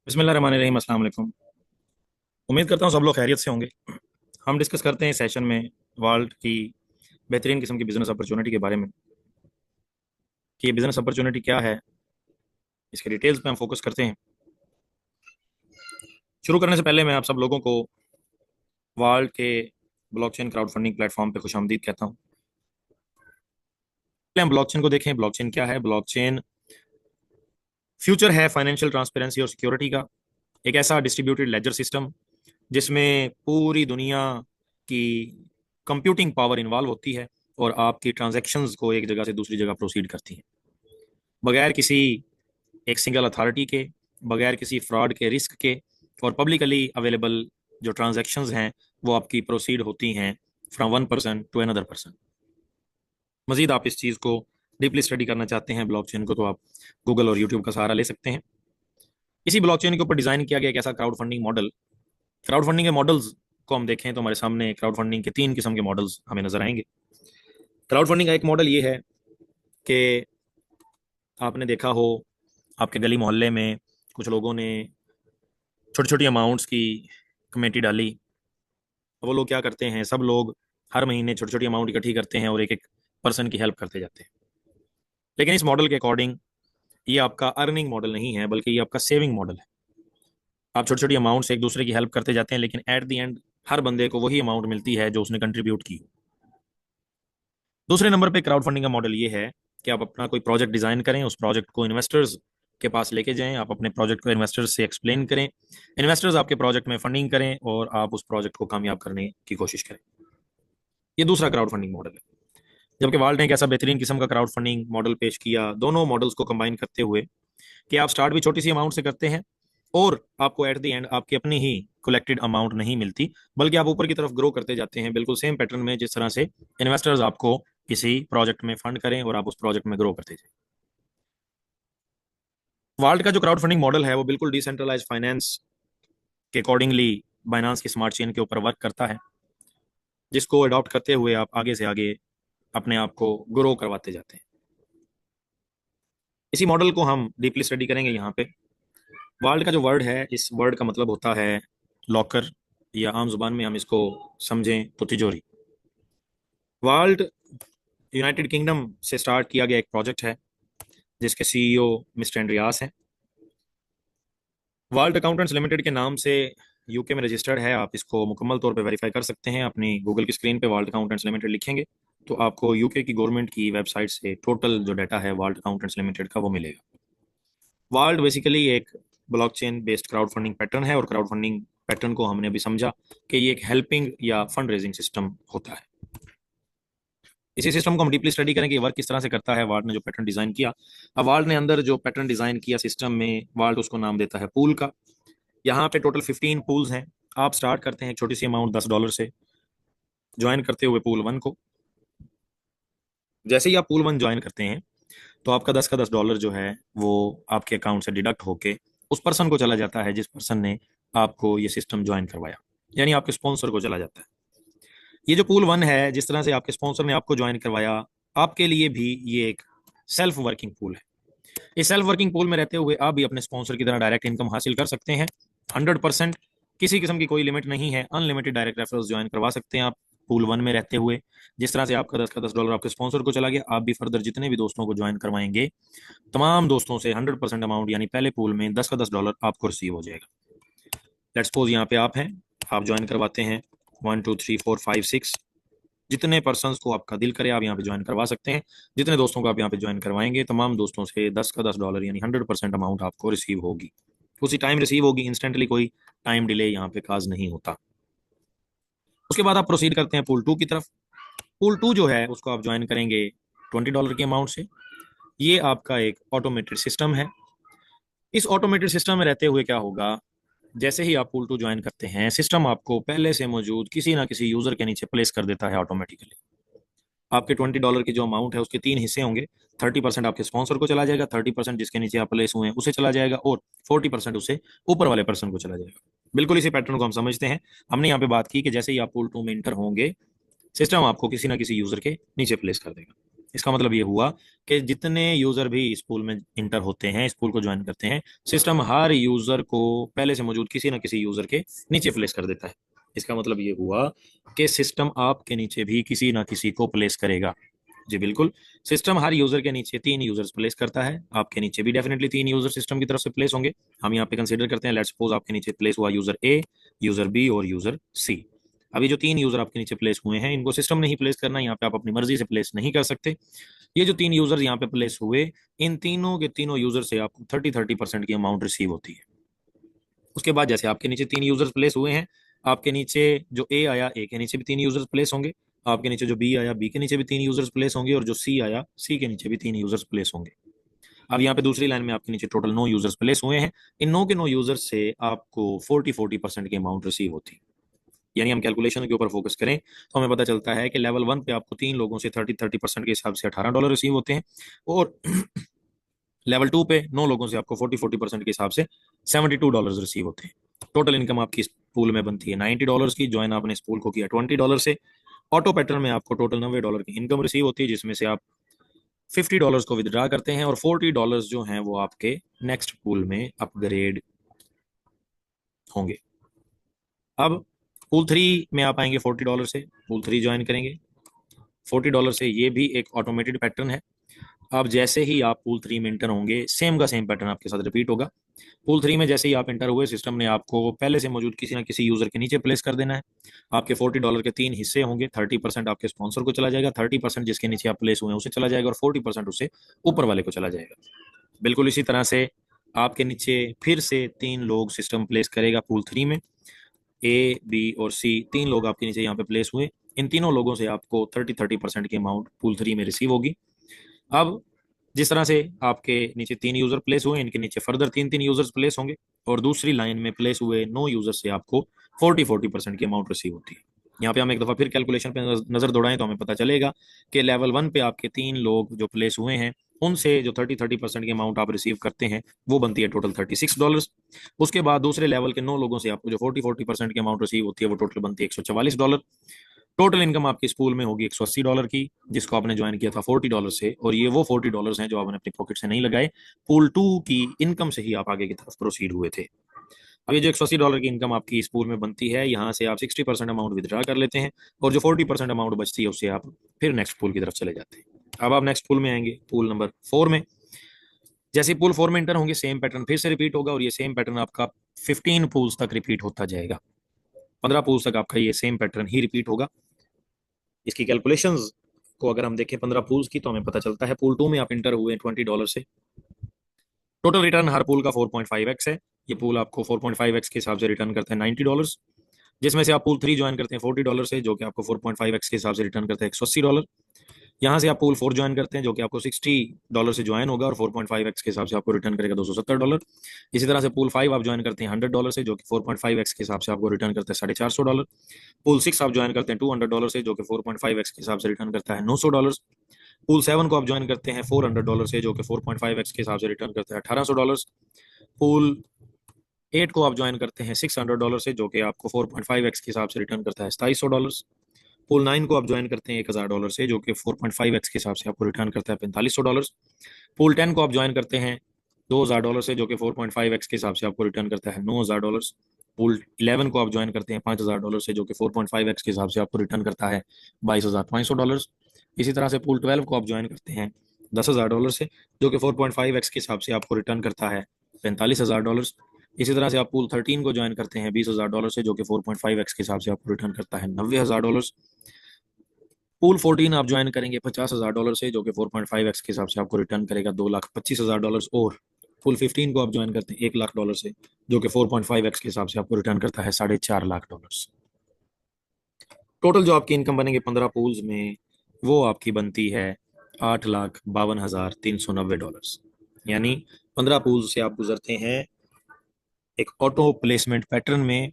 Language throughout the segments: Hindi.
बिस्मिल्लाहिर्रहमानिर्रहीम। अस्सलाम वालेकुम। उम्मीद करता हूँ सब लोग खैरियत से होंगे। हम डिस्कस करते हैं सेशन में वर्ल्ड की बेहतरीन किस्म की बिजनेस अपॉर्चुनिटी के बारे में कि ये बिजनेस अपॉर्चुनिटी क्या है, इसके डिटेल्स पे हम फोकस करते हैं। शुरू करने से पहले मैं आप सब लोगों को वर्ल्ड के ब्लॉकचेन क्राउड फंडिंग प्लेटफॉर्म पे खुशामदीद कहता हूँ। पहले हम ब्लॉकचेन को देखें। ब्लॉकचेन क्या है? ब्लॉकचेन फ्यूचर है फाइनेंशियल ट्रांसपेरेंसी और सिक्योरिटी का। एक ऐसा डिस्ट्रीब्यूटेड लेजर सिस्टम जिसमें पूरी दुनिया की कंप्यूटिंग पावर इन्वॉल्व होती है और आपकी ट्रांजैक्शंस को एक जगह से दूसरी जगह प्रोसीड करती है बगैर किसी एक सिंगल अथॉरिटी के, बगैर किसी फ्रॉड के, रिस्क के, और पब्लिकली अवेलेबल जो ट्रांजैक्शंस हैं वो आपकी प्रोसीड होती हैं from one person to another person. मजीद आप इस चीज़ को डीपली स्टडी करना चाहते हैं ब्लॉकचेन को, तो आप गूगल और यूट्यूब का सहारा ले सकते हैं। इसी ब्लॉकचेन के ऊपर डिज़ाइन किया गया एक ऐसा crowd funding model. Crowd funding के मॉडल्स को हम देखें तो हमारे सामने क्राउड फंडिंग के तीन किस्म के मॉडल्स हमें नजर आएंगे। क्राउड फंडिंग का एक मॉडल ये है कि आपने देखा हो आपके गली मोहल्ले में कुछ लोगों ने छोटी छोटी अमाउंट्स की कमेटी डाली। वो लोग क्या करते हैं, सब लोग हर महीने छोटी छोटी अमाउंट इकट्ठी करते हैं और एक एक पर्सन की हेल्प करते जाते हैं। लेकिन इस मॉडल के अकॉर्डिंग ये आपका अर्निंग मॉडल नहीं है, बल्कि ये आपका सेविंग मॉडल है। आप छोटी छोटी अमाउंट से एक दूसरे की हेल्प करते जाते हैं, लेकिन एट द एंड हर बंदे को वही अमाउंट मिलती है जो उसने कंट्रीब्यूट की। दूसरे नंबर पे क्राउड फंडिंग का मॉडल ये है कि आप अपना कोई प्रोजेक्ट डिजाइन करें, उस प्रोजेक्ट को इन्वेस्टर्स के पास लेके जाएं, आप अपने प्रोजेक्ट को इन्वेस्टर्स से एक्सप्लेन करें, इन्वेस्टर्स आपके प्रोजेक्ट में फंडिंग करें और आप उस प्रोजेक्ट को कामयाब करने की कोशिश करें। ये दूसरा क्राउड फंडिंग मॉडल है। जबकि वाल्ट ने एक ऐसा बेहतरीन किस्म का क्राउड फंडिंग मॉडल पेश किया, दोनों मॉडल्स को कंबाइन करते हुए, कि आप स्टार्ट भी छोटी सी अमाउंट से करते हैं और आपको एट द एंड आपकी अपनी ही कलेक्टेड अमाउंट नहीं मिलती, बल्कि आप ऊपर की तरफ ग्रो करते जाते हैं, बिल्कुल सेम पैटर्न में जिस तरह से इन्वेस्टर्स आपको किसी प्रोजेक्ट में फंड करें और आप उस प्रोजेक्ट में ग्रो करते जाए। वर्ल्ड का जो क्राउड फंडिंग मॉडल है वो बिल्कुल डिसेंट्रलाइज फाइनेंस के अकॉर्डिंगली बाइनांस की स्मार्ट चेन के ऊपर वर्क करता है, जिसको अडॉप्ट करते हुए आप आगे से आगे अपने आप को ग्रो करवाते जाते हैं। इसी मॉडल को हम डीपली स्टडी करेंगे यहाँ पे। वर्ल्ड का जो वर्ड है, इस वर्ड का मतलब होता है लॉकर, या आम जुबान में हम इसको समझें तो तिजोरी। वर्ल्ड यूनाइटेड किंगडम से स्टार्ट किया गया एक प्रोजेक्ट है जिसके सीईओ मिस्टर एंड्रियास हैं। वर्ल्ड अकाउंटेंट्स लिमिटेड के नाम से यूके में रजिस्टर्ड है। आप इसको मुकम्मल तौर पे वेरीफाई कर सकते हैं। अपनी गूगल की स्क्रीन पे वर्ल्ड अकाउंटेंट्स लिमिटेड लिखेंगे तो आपको यूके की गवर्नमेंट की वेबसाइट से टोटल जो डाटा है वर्ल्ड अकाउंटेंट्स लिमिटेड का वो मिलेगा। वर्ल्ड बेसिकली एक blockchain based crowd funding pattern है और क्राउड फंडिंग पैटर्न को हमने अभी समझा कि ये एक हेल्पिंग या फंड रेजिंग सिस्टम होता है। इसी सिस्टम को हम डीपली स्टडी करेंगे वर्क किस तरह से करता है वार्ड ने जो पैटर्न डिजाइन किया। अब वार्ड ने अंदर जो पैटर्न डिजाइन किया सिस्टम में, वार्ड उसको नाम देता है पूल का। यहाँ पे टोटल 15 पूल्स हैं। आप स्टार्ट करते हैं एक छोटी सी अमाउंट $10 से, ज्वाइन करते हुए पूल वन को। जैसे ही आप पूल वन ज्वाइन करते हैं तो आपका 10 का $10 जो है वो आपके अकाउंट से डिडक्ट होके उस पर्सन को चला जाता है जिस पर्सन ने आपको ये सिस्टम ज्वाइन करवाया, यानी आपके स्पॉन्सर को चला जाता है। ये जो पूल वन है, जिस तरह से आपके स्पॉन्सर ने आपको ज्वाइन करवाया, आपके लिए भी ये एक सेल्फ वर्किंग पूल है। इस सेल्फ वर्किंग पूल में रहते हुए आप भी अपने स्पॉन्सर की तरह डायरेक्ट इनकम हासिल कर सकते हैं 100%। किसी किस्म की कोई लिमिट नहीं है, अनलिमिटेड डायरेक्ट रेफरल्स ज्वाइन करवा सकते हैं आप पूल वन में रहते हुए। जिस तरह से आपका 10 का $10 आपके स्पॉन्सर को चला गया, आप भी फर्दर जितने भी दोस्तों को ज्वाइन करवाएंगे, तमाम दोस्तों से 100% अमाउंट यानी पहले पूल में 10 का $10 आपको रिसीव हो जाएगा। लेट्स सपोज यहाँ पे आप हैं, आप ज्वाइन करवाते हैं 1 2 3 4 5 6, जितने पर्सन को आपका दिल करे आप यहाँ पे ज्वाइन करवा सकते हैं। जितने दोस्तों को आप यहाँ पे ज्वाइन करवाएंगे, तमाम दोस्तों से 10 का $10 यानी 100% अमाउंट आपको रिसीव होगी। उसी टाइम रिसीव होगी, इंस्टेंटली, कोई टाइम डिले यहाँ पे काज नहीं होता। उसके बाद आप प्रोसीड करते हैं पूल टू की तरफ। पूल टू जो है उसको आप ज्वाइन करेंगे $20 के अमाउंट से। ये आपका एक ऑटोमेटेड सिस्टम है। इस ऑटोमेटेड सिस्टम में रहते हुए क्या होगा, जैसे ही आप पूल टू ज्वाइन करते हैं, सिस्टम आपको पहले से मौजूद किसी ना किसी यूजर के नीचे प्लेस कर देता है ऑटोमेटिकली। आपके $20 की जो अमाउंट है उसके तीन हिस्से होंगे। 30% आपके स्पॉन्सर को चला जाएगा, 30% जिसके नीचे आप प्लेस हुए हैं उसे चला जाएगा, और 40% उसे ऊपर वाले पर्सन को चला जाएगा। बिल्कुल इसी पैटर्न को हम समझते हैं। हमने यहाँ पे बात की कि जैसे ही आप पूल टू में इंटर होंगे, सिस्टम आपको किसी ना किसी यूजर के नीचे प्लेस कर देगा। इसका मतलब ये हुआ कि जितने यूजर भी इस पूल में इंटर होते हैं, इस पूल को ज्वाइन करते हैं, सिस्टम हर यूजर को पहले से मौजूद किसी ना किसी यूजर के नीचे प्लेस कर देता है। इसका मतलब ये हुआ कि सिस्टम आपके नीचे भी किसी ना किसी को प्लेस करेगा। जी बिल्कुल, सिस्टम हर यूजर के नीचे 3 यूजर्स प्लेस करता है। आपके नीचे भी डेफिनेटली 3 यूजर सिस्टम की तरफ से प्लेस होंगे। हम यहाँ पे कंसीडर करते हैं, लेट्स सपोज आपके नीचे प्लेस हुआ यूजर ए, यूजर बी और यूजर सी। अभी जो 3 यूजर आपके नीचे प्लेस हुए हैं, इनको सिस्टम ने ही प्लेस करना है, यहाँ पे आप अपनी मर्जी से प्लेस नहीं कर सकते। ये जो 3 यूजर यहाँ पे प्लेस हुए, इन तीनों के तीनों यूजर से आपको 30% की अमाउंट रिसीव होती है। उसके बाद जैसे आपके नीचे 3 यूजर्स प्लेस हुए हैं, आपके नीचे जो ए आया, ए के नीचे भी 3 यूजर्स प्लेस होंगे। आपके नीचे जो बी आया, बी के नीचे भी 3 यूजर्स प्लेस होंगे। और जो सी आया, सी के नीचे भी 3 यूजर्स प्लेस होंगे। अब यहाँ पे दूसरी लाइन में आपके नीचे टोटल 9 यूजर्स प्लेस हुए हैं। इन 9 के 9 यूजर्स से आपको 40% की अमाउंट रिसीव होती है। यानी हम कैलकुलेशन के ऊपर फोकस करें तो हमें पता चलता है कि लेवल 1 पे आपको 3 लोगों से 30% के हिसाब से $18 रिसीव होते हैं। और लेवल 2 पे 9 लोगों से आपको 40% के हिसाब से $72 रिसीव होते हैं। टोटल इनकम आपकी इस पूल में बनती है $90 की। ज्वाइन आपने इस पूल को किया $20 से। ऑटो पैटर्न में आपको टोटल $90 की इनकम रिसीव होती है, जिसमें से आप $50 को विदड्रा करते हैं और $40 जो हैं वो आपके नेक्स्ट पूल में अपग्रेड होंगे। अब पूल 3 में आप आएंगे $40 से, पूल 3 ज्वाइन करेंगे $40 से। ये भी एक ऑटोमेटेड पैटर्न है। अब जैसे ही आप पूल 3 में इंटर होंगे, सेम का सेम पैटर्न आपके साथ रिपीट होगा। पूल 3 में जैसे ही आप इंटर हुए, सिस्टम ने आपको पहले से मौजूद किसी ना किसी यूजर के नीचे प्लेस कर देना है। आपके $40 के 3 हिस्से होंगे। 30% आपके स्पॉन्सर को चला जाएगा, 30% जिसके नीचे आप प्लेस हुए हैं उसे चला जाएगा, और 40% उसे ऊपर वाले को चला जाएगा। बिल्कुल इसी तरह से आपके नीचे फिर से 3 लोग सिस्टम प्लेस करेगा पूल 3 में। ए, बी और सी, 3 लोग आपके नीचे यहाँ पे प्लेस हुए। इन तीनों लोगों से आपको 30% की अमाउंट पूल 3 में रिसीव होगी। अब जिस तरह से आपके नीचे 3 यूजर प्लेस हुए, इनके नीचे फर्दर 3 3 यूजर्स प्लेस होंगे, और दूसरी लाइन में प्लेस हुए 9 यूजर से आपको 40% की अमाउंट रिसीव होती है। यहाँ पे हम एक दफा फिर कैलकुलेशन पे नजर दौड़ाएं तो हमें पता चलेगा कि लेवल 1 पे आपके 3 लोग जो प्लेस हुए हैं, उनसे जो 30% की अमाउंट आप रिसीव करते हैं वो बनती है टोटल $36। उसके बाद दूसरे लेवल के 9 लोगों से आपको जो 40% की अमाउंट रिसीव होती है वो टोटल बनती है $144। टोटल इनकम आपकी इस पूल में होगी $180 की, जिसको आपने ज्वाइन किया था $40 से, और ये वो $40 हैं जो आपने अपनी पॉकेट से नहीं लगाए। पूल 2 की इनकम से ही आप आगे की तरफ प्रोसीड हुए थे। अब ये जो $180 की इनकम आपकी इस पूल में बनती है, यहाँ से आप 60% अमाउंट विदड्रा कर लेते हैं, और जो 40% अमाउंट बचती है उससे आप फिर नेक्स्ट पूल की तरफ चले जाते हैं। अब आप नेक्स्ट पूल में आएंगे, पूल नंबर 4 में। जैसे पूल 4 में इंटर होंगे, सेम पैटर्न फिर से रिपीट होगा, और ये सेम पैटर्न आपका 15 पूल्स तक रिपीट होता जाएगा। 15 पूल्स तक आपका ये सेम पैटर्न ही रिपीट होगा। इसकी कैलकुलेशंस को अगर हम देखें 15 पूल्स की, तो हमें पता चलता है पूल 2 में आप इंटर हुए $20 से। टोटल रिटर्न हर पूल का 4.5x है। ये पूल आपको 4.5x के हिसाब से रिटर्न करते हैं $90, जिसमें से आप पूल 3 ज्वाइन करते हैं $40 से, जो कि आपको 4.5x के हिसाब से रिटर्न करते हैं $180। यहाँ से आप पूल 4 ज्वाइन करते हैं, जो कि आपको $60 से ज्वाइन होगा और 4.5x के हिसाब से आपको रिटर्न करेगा $270। इसी तरह से पूल 5 आप ज्वाइन करते हैं $100 से, जो कि 4.5x के हिसाब से आपको रिटर्न करता है $450। पूल 6 आप ज्वाइन करते हैं $200 से, जो कि 4.5x के हिसाब से रिटर्न करता है $900। पूल 7 को आप ज्वाइन करते हैं $400 से, जो कि 4.5x के हिसाब से रिटर्न करता है $1800। पूल 8 को आप ज्वाइन करते हैं $600 से, जो कि आपको 4.5x के हिसाब से रिटर्न करता है $2700। पूल 9 को आप ज्वाइन करते हैं $1000 से, जो कि 4.5x के हिसाब से आपको रिटर्न करता है $4500। पूल 10 को आप ज्वाइन करते हैं $2000 से, जो कि 4.5x के हिसाब से आपको रिटर्न करता है $9000। पूल 11 को आप ज्वाइन करते हैं $5000 से, जो कि 4.5x के हिसाब से आपको रिटर्न करता है $22500। इसी तरह से पूल 12 को आप ज्वाइन करते हैं $10,000 से, जो कि 4.5x के हिसाब से आपको रिटर्न करता है $45,000। इसी तरह से आप पूल 13 को ज्वाइन करते हैं $20,000 से, जो कि 4.5x के हिसाब से आपको रिटर्न करता है $90,000। पूल 14 आप ज्वाइन करेंगे $50,000 से, जो कि 4.5x के हिसाब से आपको रिटर्न करेगा $2,25,000। और पूल 15 को आप ज्वाइन करते हैं $1,00,000 से, जो कि 4.5x के हिसाब से आपको रिटर्न करता है $4.5 लाख। टोटल जो आपकी इनकम बनेगी 15 पूल्स में, वो आपकी बनती है $8,52,390। यानी 15 पूल्स से आप गुजरते हैं एक ऑटो प्लेसमेंट पैटर्न में।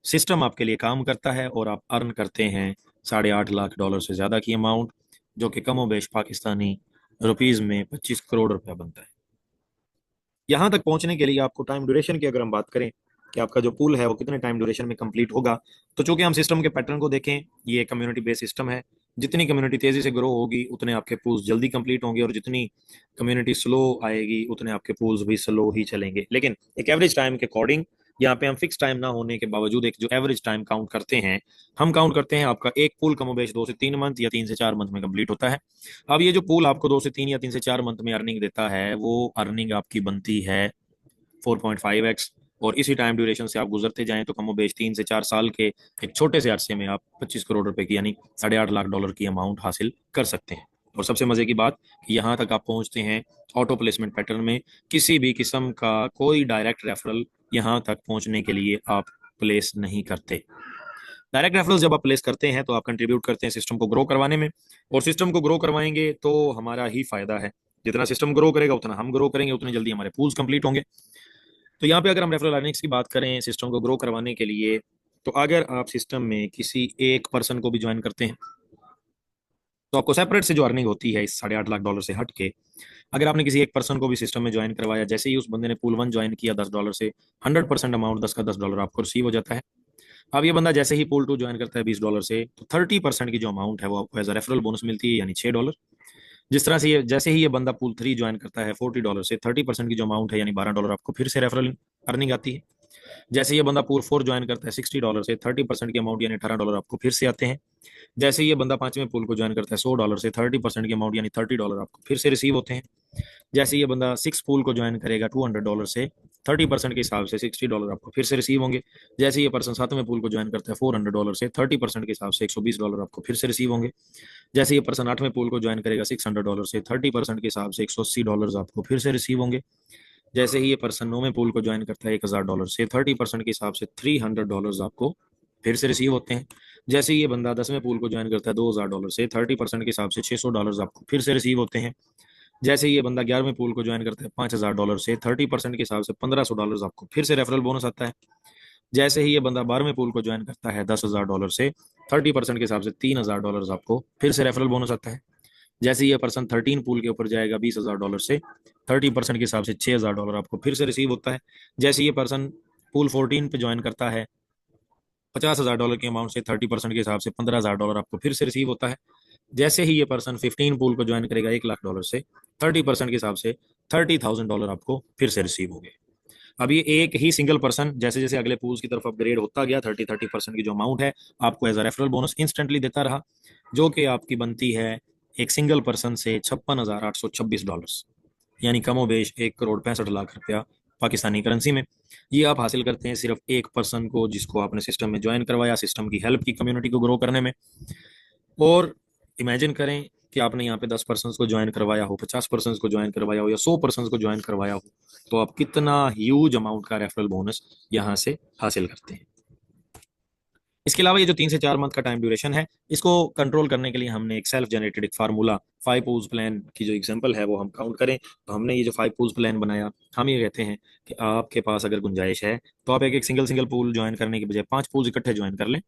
सिस्टम आपके लिए काम करता है और आप अर्न करते हैं $8.5 लाख से ज़्यादा की अमाउंट, जो कि कमोबेश पाकिस्तानी रुपीज़ में 25 करोड़ रुपया बनता है। यहाँ तक पहुँचने के लिए आपको टाइम ड्यूरेशन की अगर हम बात करें कि आपका जो पूल है वो कितने टाइम ड्यूरेशन में कंप्लीट होगा, तो चूंकि हम सिस्टम के पैटर्न को देखें, ये कम्युनिटी बेस्ड सिस्टम है जितनी कम्युनिटी तेजी से ग्रो होगी उतने आपके पूल्स जल्दी कंप्लीट होंगे, और जितनी कम्युनिटी स्लो आएगी उतने आपके पूल्स भी स्लो ही चलेंगे। लेकिन एक एवरेज टाइम के अकॉर्डिंग, यहाँ पे हम फिक्स टाइम ना होने के बावजूद एक जो एवरेज टाइम काउंट करते हैं, हम काउंट करते हैं आपका एक पूल कमोबेश 2 से 3 मंथ या 3 से 4 मंथ में कंप्लीट होता है। अब ये जो पूल आपको 2 से 3 या 3 से 4 मंथ में अर्निंग देता है, वो अर्निंग आपकी बनती है 4.5x, और इसी टाइम ड्यूरेशन से आप गुजरते जाएं तो कमोबेश 3 से 4 साल के एक छोटे से अरसे में आप 25 करोड़ रुपए की, यानी $8.5 लाख की अमाउंट हासिल कर सकते हैं। और सबसे मजे की बात कि यहाँ तक आप पहुंचते हैं ऑटो प्लेसमेंट पैटर्न में, किसी भी किस्म का कोई डायरेक्ट रेफरल यहाँ तक पहुंचने के लिए आप प्लेस नहीं करते। डायरेक्ट रेफरल जब आप प्लेस करते हैं तो आप कंट्रीब्यूट करते हैं सिस्टम को ग्रो करवाने में, और सिस्टम को ग्रो करवाएंगे तो हमारा ही फायदा है। जितना सिस्टम ग्रो करेगा उतना हम ग्रो करेंगे, उतनी जल्दी हमारे पूल्स कंप्लीट होंगे। तो यहाँ पे अगर हम रेफरल अर्निंग्स की बात करें सिस्टम को ग्रो करवाने के लिए, तो अगर आप सिस्टम में किसी एक पर्सन को भी ज्वाइन करते हैं तो आपको सेपरेट से जो अर्निंग होती है इस $8.5 लाख से हट के, अगर आपने किसी एक पर्सन को भी सिस्टम में ज्वाइन करवाया, जैसे ही उस बंदे ने पूल 1 ज्वाइन किया $10 से, 100% अमाउंट 10 का $10 आपको रिसीव हो जाता है। अब ये बंदा जैसे ही पूल 2 ज्वाइन करता है $20 से, तो 30% की जो अमाउंट है वो आपको एज अ रेफरल बोनस मिलती है, यानी $6। जिस तरह से ये जैसे ही ये बंदा पूल 3 ज्वाइन करता है $40 से, 30% की जो अमाउंट है यानी $12 आपको फिर से रेफरल अर्निंग आती है। जैसे ये बंदा पूल 4 ज्वाइन करता है $60 से, 30% की अमाउंट यानी $18 आपको फिर से आते हैं। जैसे ये बंदा 5वें पूल को ज्वाइन करता है $100 से, 30% की अमाउंट यानी $30 आपको फिर से रिसीव होते हैं। जैसे ये बंदा 6 पूल को ज्वाइन करेगा $200 से, 30% के हिसाब से $60 आपको फिर से रिसीव होंगे। जैसे ये पर्सन 7वें पूल को ज्वाइन करता है $400 से, 30% के हिसाब से $120 आपको फिर से रिसीव होंगे। जैसे ये पर्सन 8वें पूल को ज्वाइन करेगा $600 से, 30% के हिसाब से $180 आपको फिर से रिसीव होंगे। जैसे ही ये पर्सन 9वें पूल को ज्वाइन करता है $1000 से, 30% के हिसाब से $300 आपको फिर से रिसीव होते हैं। जैसे ही ये बंदा 10वें पूल को ज्वाइन करता है $2000 से, 30% के हिसाब से $600 आपको फिर से रिसीव होते हैं। जैसे ही ये बंदा 11वें पूल को ज्वाइन करता है $5000 से, 30% के हिसाब से $1500 आपको फिर से रेफरल बोनस आता है। जैसे ही ये बंदा 12वें पूल को ज्वाइन करता है $10,000 से, 30% के हिसाब से $3000 आपको फिर से रेफरल बोनस आता है। जैसे ये पर्सन 13 पूल के ऊपर जाएगा $20,000 से, 30% के हिसाब से $6000 आपको फिर से रिसीव होता है। जैसे ये पर्सन पूल 14 पे ज्वाइन करता है $50,000 की अमाउंट से, 30% के हिसाब से $15,000 आपको फिर से रिसीव होता है। जैसे ही ये पर्सन 15 पूल को ज्वाइन करेगा $1,00,000 से, 30% के हिसाब से $30,000 आपको फिर से रिसीव होंगे। अब ये एक ही सिंगल पर्सन जैसे जैसे अगले पूल्स की तरफ अपग्रेड होता गया, 30% की जो अमाउंट है आपको as a referral bonus instantly देता रहा, जो कि आपकी बनती है एक सिंगल पर्सन से $56,826, यानी कमोबेश 1,65,00,000 रुपया पाकिस्तानी करेंसी में। ये आप हासिल करते हैं सिर्फ एक पर्सन को, जिसको आपने सिस्टम में ज्वाइन करवाया, सिस्टम की हेल्प की कम्युनिटी को ग्रो करने में। और इमेजिन करें कि आपने यहाँ पे 10 पर्सन को ज्वाइन करवाया हो, 50 पर्सन को ज्वाइन करवाया हो, या 100 पर्सन को ज्वाइन करवाया हो, तो आप कितना ह्यूज अमाउंट का रेफरल बोनस यहाँ से हासिल करते हैं। इसके अलावा ये जो 3 से 4 मंथ का टाइम ड्यूरेशन है, इसको कंट्रोल करने के लिए हमने एक सेल्फ जनरेटेड एक फार्मूला 5 पूल्स प्लान की जो एग्जांपल है वो हम काउंट करें, तो हमने ये जो 5 पूल्स प्लान बनाया, हम ये कहते हैं कि आपके पास अगर गुंजाइश है तो आप एक एक सिंगल सिंगल पूल ज्वाइन करने के बजाय 5 पूल्स इकट्ठे ज्वाइन कर लें।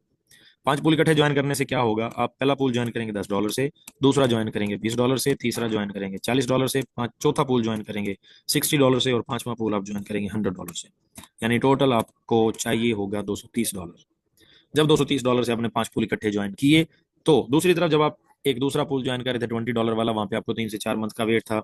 5 पूल इकट्ठे ज्वाइन करने से क्या होगा, आप पहला पूल ज्वाइन करेंगे $10 से, दूसरा ज्वाइन करेंगे $20 से, तीसरा ज्वाइन करेंगे $40 से, चौथा पूल ज्वाइन करेंगे $60 से, और 5वां पूल आप ज्वाइन करेंगे $100 से, यानी टोटल आपको चाहिए होगा $230। जब $230 से आपने 5 पूल इकट्ठे ज्वाइन किए, तो दूसरी तरफ जब आप एक दूसरा पूल ज्वाइन कर रहे थे $20 वाला, वहां पे आपको 3 से 4 मंथ का वेट था,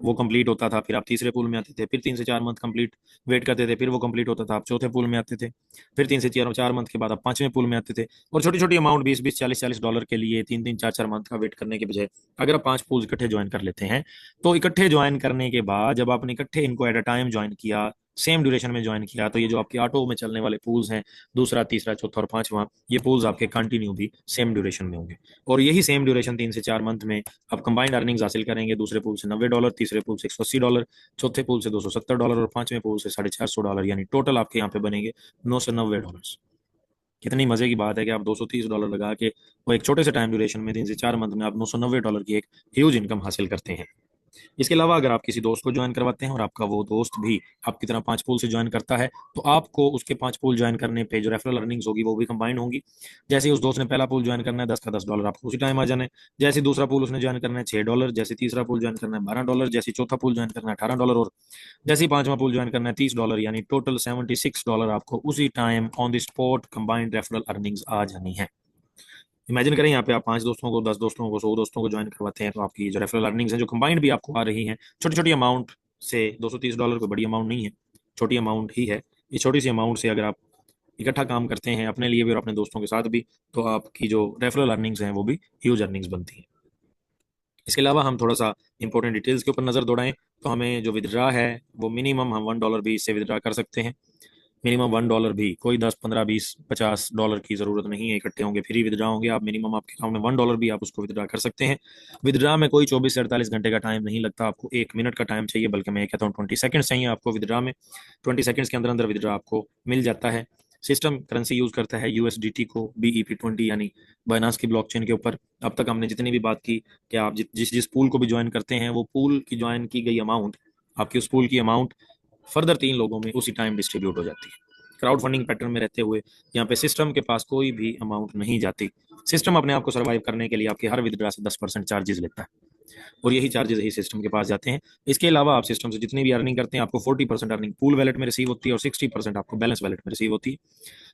वो कंप्लीट होता था, फिर आप तीसरे पूल में आते थे, फिर 3 से 4 मंथ कंप्लीट वेट करते थे, फिर वो कंप्लीट होता था, आप चौथे पूल में आते थे, फिर 3 से 4 मंथ के बाद आप 5वें पूल में आते थे। और छोटी छोटी अमाउंट 20-20 $40-40 के लिए 3-3 4-4 मंथ का वेट करने के बजाय अगर आप 5 पूल इकट्ठे ज्वाइन कर लेते हैं, तो इकट्ठे ज्वाइन करने के बाद जब आपने इकट्ठे इनको एट अ टाइम ज्वाइन किया, सेम ड्यूरेशन में ज्वाइन किया, तो ये जो आपके ऑटो में चलने वाले पूल्स हैं, दूसरा, तीसरा, चौथा और 5वां, ये पूल्स आपके कंटिन्यू भी सेम ड्यूरेशन में होंगे। और यही सेम ड्यूरेशन 3 से 4 मंथ में आप कंबाइंड अर्निंग्स हासिल करेंगे, दूसरे पूल से $90, तीसरे पूल से $180, चौथे पूल से $270, और 5वें पूल से $450, यानी टोटल आपके यहाँ पे बनेंगे $990। कितनी मजे की बात है कि आप $230 लगा के वो एक छोटे से टाइम ड्यूरेशन में 3 से 4 मंथ में आप $990 की एक ह्यूज इनकम हासिल करते हैं। इसके अलावा अगर आप किसी दोस्त को ज्वाइन करवाते हैं और आपका वो दोस्त भी आपकी तरह 5 पूल से ज्वाइन करता है, तो आपको उसके 5 पूल ज्वाइन करने पे जो रेफरल अर्निंग्स होगी वो भी कंबाइंड होंगी। जैसे उस दोस्त ने पहला पूल ज्वाइन करना है, 10 का $10 आपको उसी टाइम आ जाना है। जैसे दूसरा पूल उसने ज्वाइन करना है $6, जैसे तीसरा पूल ज्वाइन करना है $12, जैसे चौथा पूल ज्वाइन करना है $18, और जैसे 5वां पूल ज्वाइन करना है $30, यानी टोटल $76 आपको उसी time on the spot combined referral earnings आ जानी है। इमेजिन करें यहाँ पे आप 5 दोस्तों को, 10 दोस्तों को, 100 दोस्तों को ज्वाइन करवाते हैं, तो आपकी जो रेफरल अर्निंग्स हैं जो कंबाइंड भी आपको आ रही हैं छोटी छोटी अमाउंट से, $230 कोई बड़ी अमाउंट नहीं है, छोटी अमाउंट ही है। ये छोटी सी अमाउंट से अगर आप इकट्ठा काम करते हैं अपने लिए भी और अपने दोस्तों के साथ भी, तो आपकी जो रेफरल अर्निंग्स हैं वो भी ह्यूज अर्निंग्स बनती हैं। इसके अलावा हम थोड़ा सा इंपॉर्टेंट डिटेल्स के ऊपर नज़र दौड़ाएं, तो हमें जो विदड्रा है वो मिनिमम हम $1 भी इससे विदड्रा कर सकते हैं। मिनिमम $1 भी, कोई 10, 15, 20, $50 की ज़रूरत नहीं है इकट्ठे होंगे फ्री विदड्रा होंगे आप, मिनिमम आपके अकाउंट में $1 भी आप उसको विदड्रा कर सकते हैं। विदड्रा में कोई 24 से 48 घंटे का टाइम नहीं लगता, आपको 1 मिनट का टाइम चाहिए, बल्कि मैं कहता हूँ 20 सेकेंड्स चाहिए आपको विदड्रा में। 20 सेकेंड्स के अंदर अंदर विदड्रा आपको मिल जाता है। सिस्टम करेंसी यूज़ करता है USDT को, BEP20 यानी बाइनांस की ब्लॉकचेन के ऊपर। अब तक हमने जितनी भी बात की कि आप जिस जिस पूल को भी ज्वाइन करते हैं, वो पूल की ज्वाइन की गई अमाउंट, आपकी उस पूल की अमाउंट फर्दर 3 लोगों में उसी टाइम डिस्ट्रीब्यूट हो जाती है। क्राउड फंडिंग पैटर्न में रहते हुए यहाँ पे सिस्टम के पास कोई भी अमाउंट नहीं जाती। सिस्टम अपने आप को सर्वाइव करने के लिए आपके हर विदड्रा से 10% चार्जेस लेता है, और यही चार्जेस ही सिस्टम के पास जाते हैं। इसके अलावा आप सिस्टम से जितनी भी अर्निंग करते हैं, आपको 40% अर्निंग पूल वैलेट में रिसीव होती है और 60% आपको बैलेंस वैलेट में रिसीव होती है।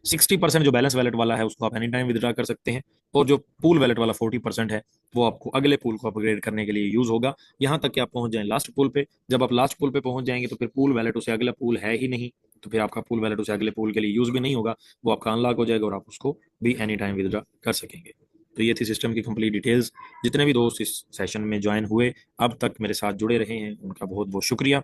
60% जो बैलेंस वैलेट वाला है उसको आप एनी टाइम विदड्रा कर सकते हैं, और जो पूल वैलेट वाला 40% है वो आपको अगले पूल को अपग्रेड करने के लिए यूज होगा, यहाँ तक कि आप पहुंच जाएं लास्ट पूल पे। जब आप लास्ट पूल पे पहुंच जाएंगे तो फिर पूल वैलेट उसे अगला पूल है ही नहीं, तो फिर आपका पूल वैलेट उसे अगले पूल के लिए यूज भी नहीं होगा, वो आपका अनलॉक हो जाएगा और आप उसको भी एनी टाइम विदड्रा कर सकेंगे। तो ये थी सिस्टम की कंप्लीट डिटेल्स। जितने भी दोस्त इस सेशन में ज्वाइन हुए, अब तक मेरे साथ जुड़े रहे हैं, उनका बहुत बहुत शुक्रिया।